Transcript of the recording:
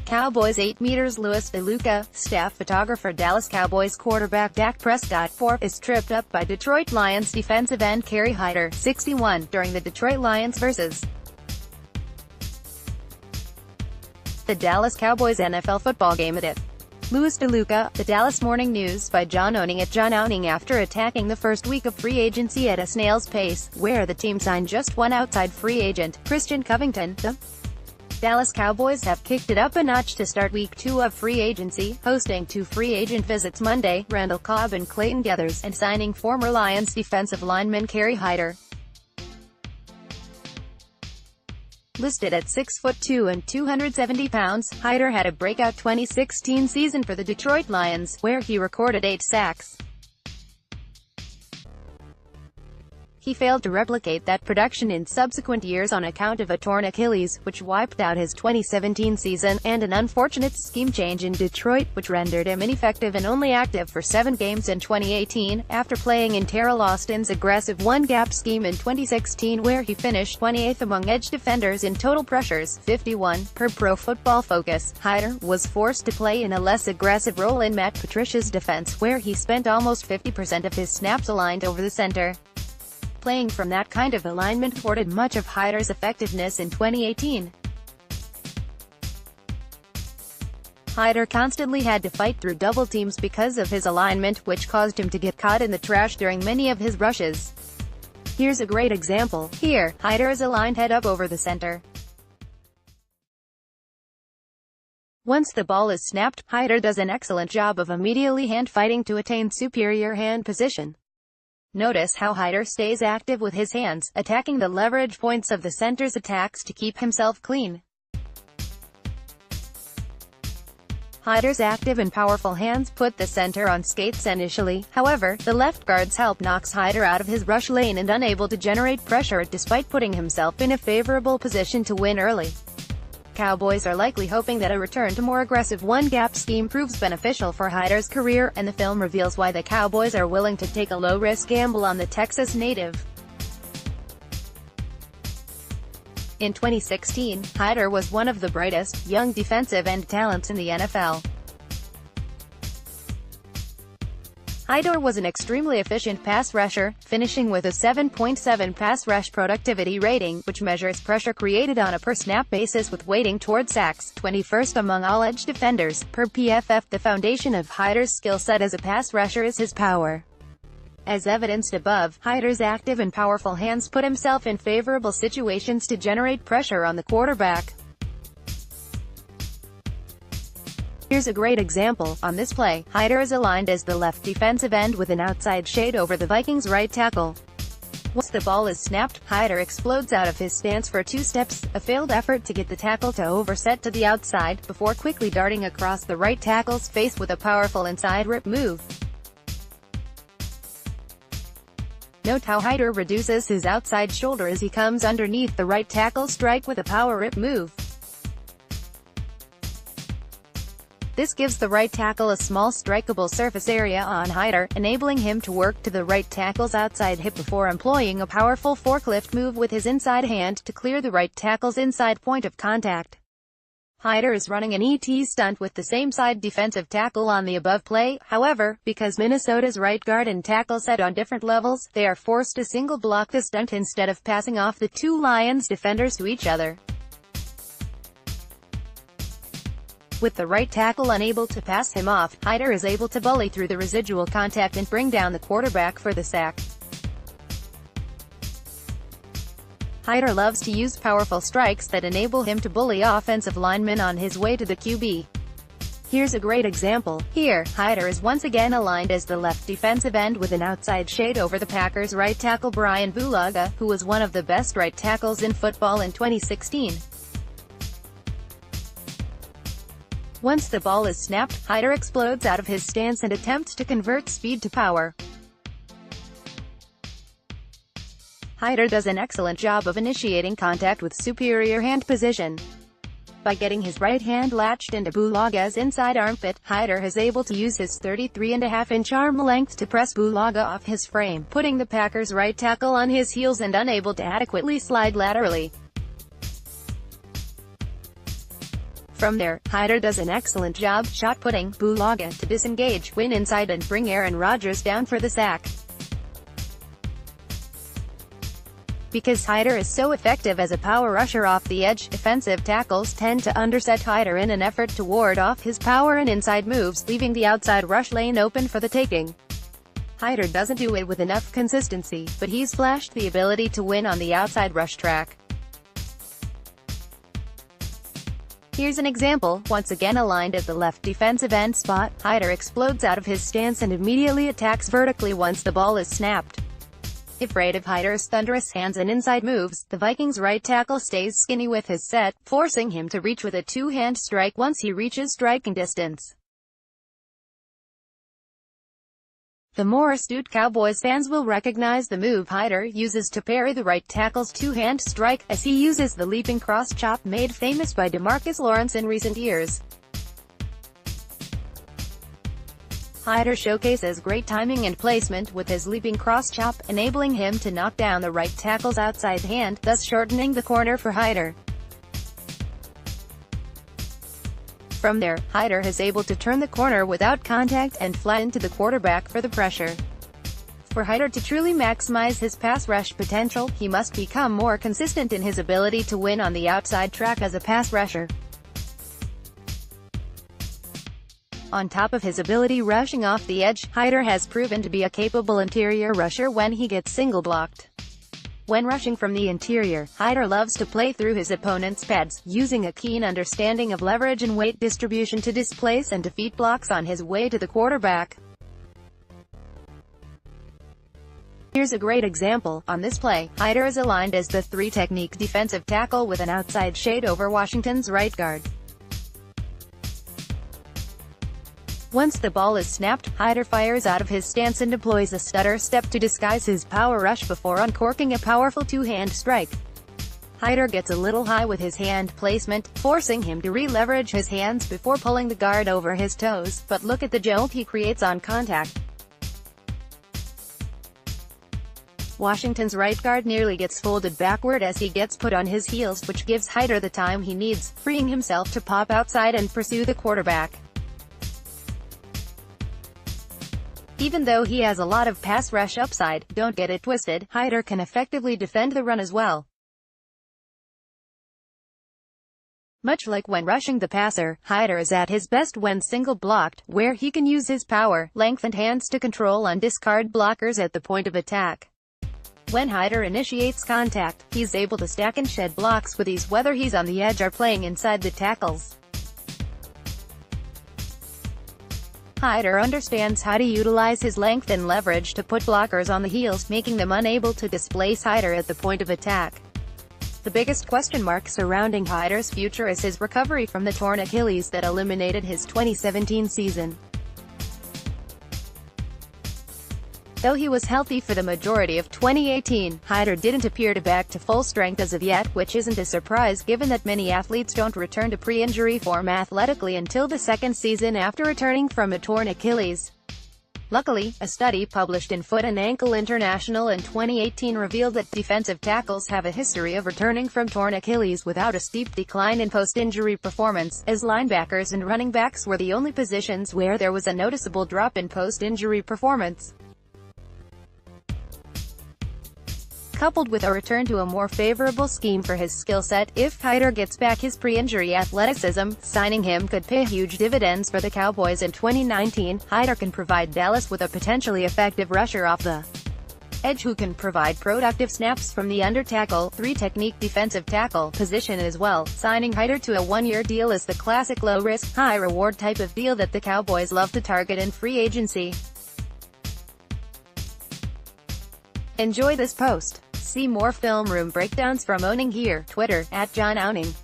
Cowboys 8 meters Louis DeLuca, staff photographer Dallas Cowboys quarterback Dak Prescott, 4, is tripped up by Detroit Lions defensive end Kerry Hyder, 61, during the Detroit Lions vs. the Dallas Cowboys NFL football game at it. Louis DeLuca, The Dallas Morning News by John Owning at John Owning. After attacking the first week of free agency at a snail's pace, where the team signed just one outside free agent, Covington, the Dallas Cowboys have kicked it up a notch to start week 2 of free agency, hosting 2 free agent visits Monday, Randall Cobb and Clayton Geathers, and signing former Lions defensive lineman Kerry Hyder. Listed at 6'2" and 270 pounds, Hyder had a breakout 2016 season for the Detroit Lions, where he recorded 8 sacks. He failed to replicate that production in subsequent years on account of a torn Achilles, which wiped out his 2017 season, and an unfortunate scheme change in Detroit, which rendered him ineffective and only active for 7 games in 2018, after playing in Terrell Austin's aggressive one-gap scheme in 2016, where he finished 28th among edge defenders in total pressures, 51, per Pro Football Focus. Hyder was forced to play in a less aggressive role in Matt Patricia's defense, where he spent almost 50% of his snaps aligned over the center. Playing from that kind of alignment thwarted much of Hyder's effectiveness in 2018. Hyder constantly had to fight through double teams because of his alignment, which caused him to get caught in the trash during many of his rushes. Here's a great example. Here, Hyder is aligned head up over the center. Once the ball is snapped, Hyder does an excellent job of immediately hand-fighting to attain superior hand position. Notice how Hyder stays active with his hands, attacking the leverage points of the center's attacks to keep himself clean. Hyder's active and powerful hands put the center on skates initially. However, the left guard's help knocks Hyder out of his rush lane and unable to generate pressure despite putting himself in a favorable position to win early. Cowboys are likely hoping that a return to more aggressive one-gap scheme proves beneficial for Hyder's career, and the film reveals why the Cowboys are willing to take a low-risk gamble on the Texas native. In 2016, Hyder was one of the brightest, young defensive end talents in the NFL. Hyder was an extremely efficient pass rusher, finishing with a 7.7 pass rush productivity rating, which measures pressure created on a per-snap basis with weighting toward sacks, 21st among all edge defenders, per PFF. The foundation of Hyder's skill set as a pass rusher is his power. As evidenced above, Hyder's active and powerful hands put himself in favorable situations to generate pressure on the quarterback. Here's a great example. On this play, Hyder is aligned as the left defensive end with an outside shade over the Vikings' right tackle. Once the ball is snapped, Hyder explodes out of his stance for 2 steps, a failed effort to get the tackle to overset to the outside, before quickly darting across the right tackle's face with a powerful inside rip move. Note how Hyder reduces his outside shoulder as he comes underneath the right tackle's strike with a power rip move. This gives the right tackle a small strikeable surface area on Hyder, enabling him to work to the right tackle's outside hip before employing a powerful forklift move with his inside hand to clear the right tackle's inside point of contact. Hyder is running an ET stunt with the same side defensive tackle on the above play. However, because Minnesota's right guard and tackle set on different levels, they are forced to single block the stunt instead of passing off the 2 Lions defenders to each other. With the right tackle unable to pass him off, Hyder is able to bully through the residual contact and bring down the quarterback for the sack. Hyder loves to use powerful strikes that enable him to bully offensive linemen on his way to the QB. Here's a great example. Here, Hyder is once again aligned as the left defensive end with an outside shade over the Packers' right tackle Brian Bulaga, who was one of the best right tackles in football in 2016. Once the ball is snapped, Hyder explodes out of his stance and attempts to convert speed to power. Hyder does an excellent job of initiating contact with superior hand position. By getting his right hand latched into Bulaga's inside armpit, Hyder is able to use his 33.5-inch arm length to press Bulaga off his frame, putting the Packers' right tackle on his heels and unable to adequately slide laterally. From there, Hyder does an excellent job shot-putting Bulaga to disengage, win inside and bring Aaron Rodgers down for the sack. Because Hyder is so effective as a power rusher off the edge, defensive tackles tend to underset Hyder in an effort to ward off his power and inside moves, leaving the outside rush lane open for the taking. Hyder doesn't do it with enough consistency, but he's flashed the ability to win on the outside rush track. Here's an example. Once again aligned at the left defensive end spot, Hyder explodes out of his stance and immediately attacks vertically once the ball is snapped. Afraid of Hyder's thunderous hands and inside moves, the Vikings' right tackle stays skinny with his set, forcing him to reach with a two-hand strike once he reaches striking distance. The more astute Cowboys fans will recognize the move Hyder uses to parry the right tackle's two-hand strike, as he uses the leaping cross chop made famous by DeMarcus Lawrence in recent years. Hyder showcases great timing and placement with his leaping cross chop, enabling him to knock down the right tackle's outside hand, thus shortening the corner for Hyder. From there, Hyder is able to turn the corner without contact and fly into the quarterback for the pressure. For Hyder to truly maximize his pass rush potential, he must become more consistent in his ability to win on the outside track as a pass rusher. On top of his ability rushing off the edge, Hyder has proven to be a capable interior rusher when he gets single-blocked. When rushing from the interior, Hyder loves to play through his opponent's pads, using a keen understanding of leverage and weight distribution to displace and defeat blocks on his way to the quarterback. Here's a great example. On this play, Hyder is aligned as the 3-technique defensive tackle with an outside shade over Washington's right guard. Once the ball is snapped, Hyder fires out of his stance and deploys a stutter step to disguise his power rush before uncorking a powerful two-hand strike. Hyder gets a little high with his hand placement, forcing him to re-leverage his hands before pulling the guard over his toes, but look at the jump he creates on contact. Washington's right guard nearly gets folded backward as he gets put on his heels, which gives Hyder the time he needs, freeing himself to pop outside and pursue the quarterback. Even though he has a lot of pass rush upside, don't get it twisted, Hyder can effectively defend the run as well. Much like when rushing the passer, Hyder is at his best when single-blocked, where he can use his power, length and hands to control and discard blockers at the point of attack. When Hyder initiates contact, he's able to stack and shed blocks with ease whether he's on the edge or playing inside the tackles. Hyder understands how to utilize his length and leverage to put blockers on the heels, making them unable to displace Hyder at the point of attack. The biggest question mark surrounding Hyder's future is his recovery from the torn Achilles that eliminated his 2017 season. Though he was healthy for the majority of 2018, Hyder didn't appear to back to full strength as of yet, which isn't a surprise given that many athletes don't return to pre-injury form athletically until the second season after returning from a torn Achilles. Luckily, a study published in Foot and Ankle International in 2018 revealed that defensive tackles have a history of returning from torn Achilles without a steep decline in post-injury performance, as linebackers and running backs were the only positions where there was a noticeable drop in post-injury performance. Coupled with a return to a more favorable scheme for his skill set, if Hyder gets back his pre-injury athleticism, signing him could pay huge dividends for the Cowboys in 2019. Hyder can provide Dallas with a potentially effective rusher off the edge who can provide productive snaps from the under tackle, 3-technique defensive tackle position as well. Signing Hyder to a one-year deal is the classic low-risk, high-reward type of deal that the Cowboys love to target in free agency. Enjoy this post. See more film room breakdowns from Owning here, Twitter, @JohnOwning.